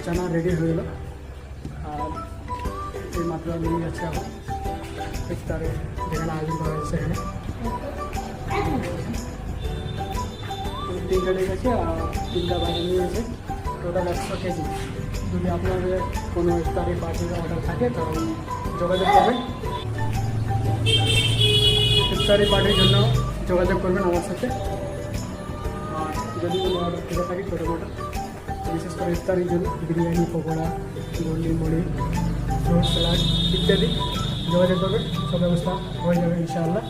চানা ready হয়ে গেল। আর এই মাত্র নিয়ে যাচ্ছে এখন ইফতারে যেখানে আয়োজন করা হয়েছে সেখানে 3টা লেগে গেছে আর 3টা বাজে নিয়ে গেছে, টোটাল 100 কেজি। যদি আপনাদের কোনো ইফতারি পার্টির অর্ডার থাকে তাহলে যোগাযোগ করবেন, ইফতারি পার্টির জন্য যোগাযোগ করবেন আমার সাথে। আর যদি কোনো অর্ডার থেকে থাকে ছোটো মোটো, বিশেষ করে ইফতারির জন্য বিরিয়ানি, পকোড়া, গন্ডি, মুড়ি, ফ্রুট স্যালাড ইত্যাদি যোগাযোগ করবেন, সব ব্যবস্থা হয়ে যাবে ইনশাআল্লাহ।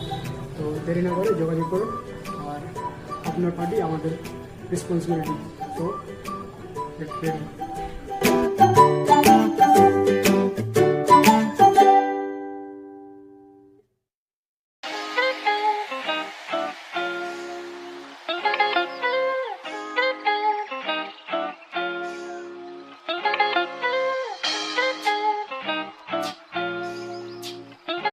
তো দেরি না করে যোগাযোগ করুন। আর আপনার পার্টি আমাদের রেসপন্সিবিলিটি, তো